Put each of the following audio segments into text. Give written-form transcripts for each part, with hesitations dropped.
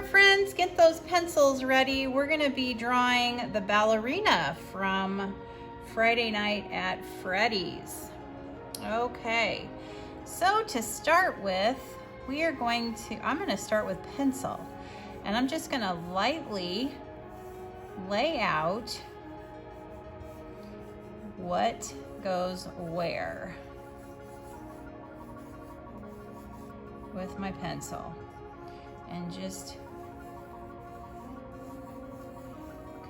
friends, get those pencils ready. We're gonna be drawing the ballerina from Friday Night at Freddy's. Okay, so to start with, I'm gonna start with pencil, and I'm just gonna lightly lay out what goes where with my pencil, and just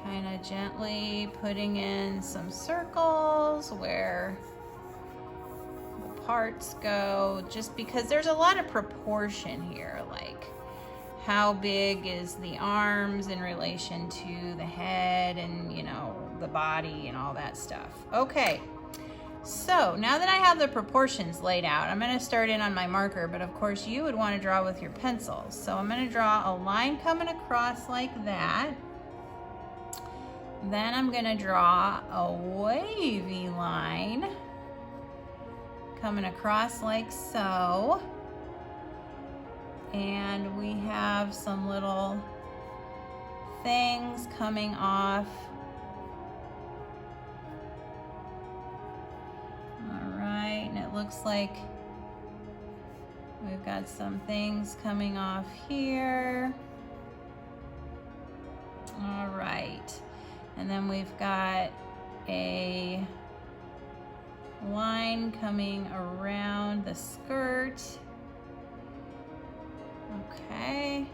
kind of gently putting in some circles where the parts go, just because there's a lot of proportion here, like how big is the arms in relation to the head and, you know, the body and all that stuff. Okay, so now that I have the proportions laid out, I'm going to start in on my marker, but of course you would want to draw with your pencils. So I'm going to draw a line coming across like that. Then I'm going to draw a wavy line coming across like so. And we have some little things coming off. All right, and it looks like we've got some things coming off here. All right, and then we've got a line coming around the skirt. Okay,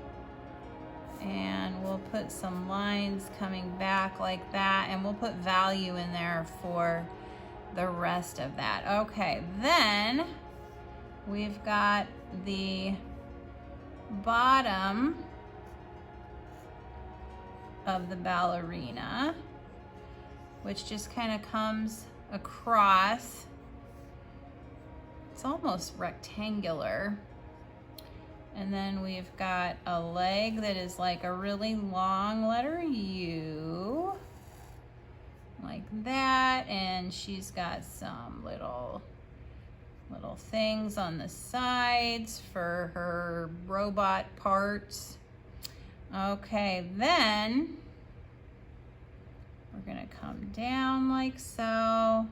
and we'll put some lines coming back like that, and we'll put value in there for the rest of that. Okay, then we've got the bottom of the ballerina, which just kind of comes across. It's almost rectangular. And then we've got a leg that is like a really long letter U, like that, and she's got some little things on the sides for her robot parts. Okay, then we're gonna come down like so,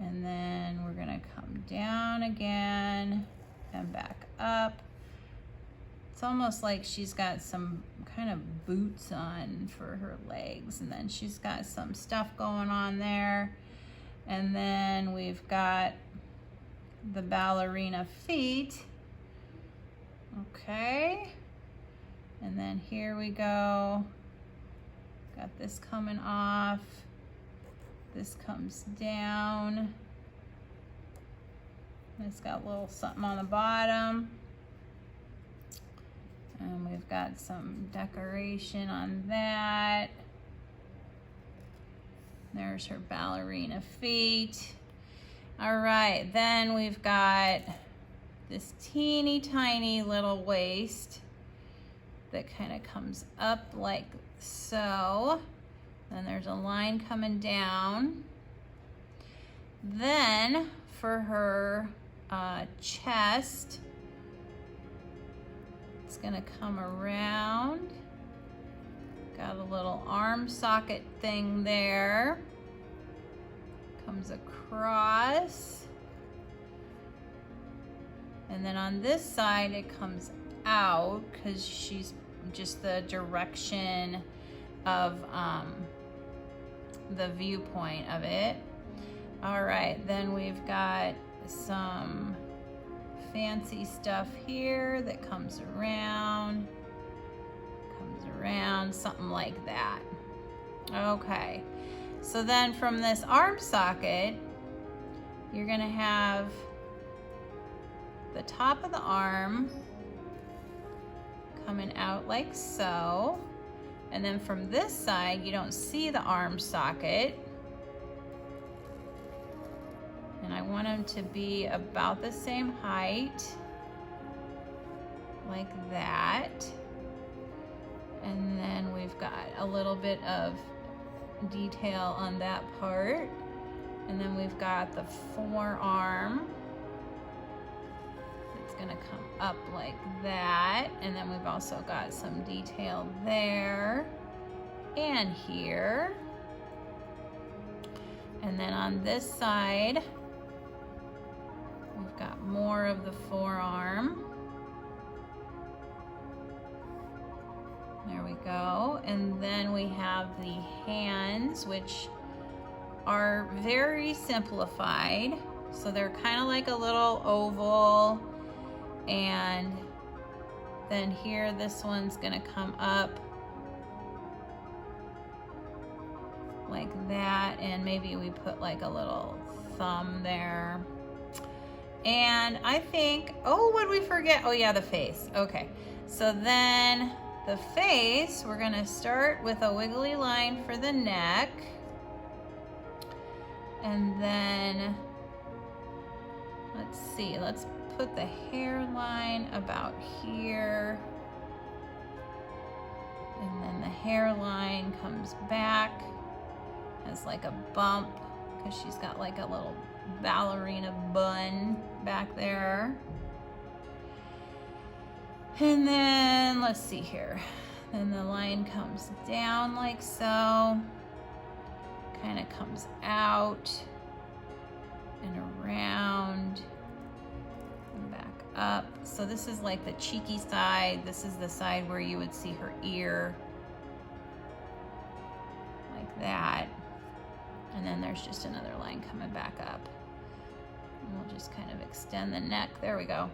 and then we're gonna come down again and back up. It's almost like she's got some kind of boots on for her legs, and then she's got some stuff going on there. And then we've got the ballerina feet. Okay, and then here we go. Got this coming off. This comes down. It's got a little something on the bottom. And we've got some decoration on that. There's her ballerina feet. All right, then we've got this teeny tiny little waist that kind of comes up like so. Then there's a line coming down. Then for her chest, it's gonna come around. Got a little arm socket thing there. Comes across. And then on this side it comes out because she's just the direction of the viewpoint of it. All right, then we've got some fancy stuff here that comes around, something like that. Okay, so then from this arm socket, you're gonna have the top of the arm coming out like so, and then from this side, you don't see the arm socket. And I want them to be about the same height, like that. And then we've got a little bit of detail on that part. And then we've got the forearm. It's gonna come up like that. And then we've also got some detail there and here. And then on this side, we've got more of the forearm. There we go. And then we have the hands, which are very simplified. So they're kind of like a little oval. And then here, this one's gonna come up like that. And maybe we put like a little thumb there. And I think, oh, what did we forget? Oh yeah, the face. Okay, so then the face, we're gonna start with a wiggly line for the neck. And then, let's see, let's put the hairline about here. And then the hairline comes back, has like a bump, because she's got like a little ballerina bun back there. And then, let's see here. Then the line comes down like so. Kind of comes out and around and back up. So this is like the cheeky side. This is the side where you would see her ear. Like that. And then there's just another line coming back up. And we'll just kind of extend the neck. There we go.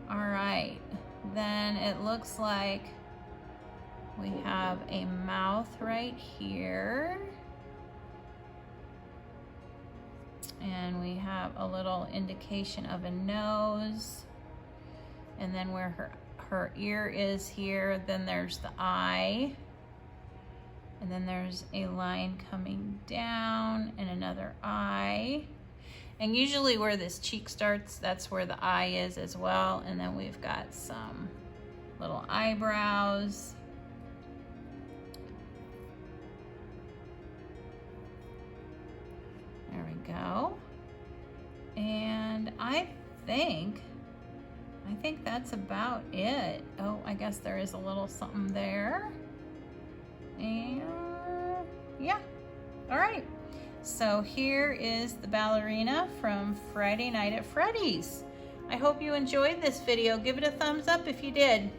All right. Then it looks like we have a mouth right here. And we have a little indication of a nose. And then where her ear is here, then there's the eye. And then there's a line coming down and another eye. And usually where this cheek starts, that's where the eye is as well. And then we've got some little eyebrows. There we go. And I think that's about it. Oh, I guess there is a little something there. And yeah, all right. So here is the ballerina from Friday Night at Freddy's. I hope you enjoyed this video. Give it a thumbs up if you did.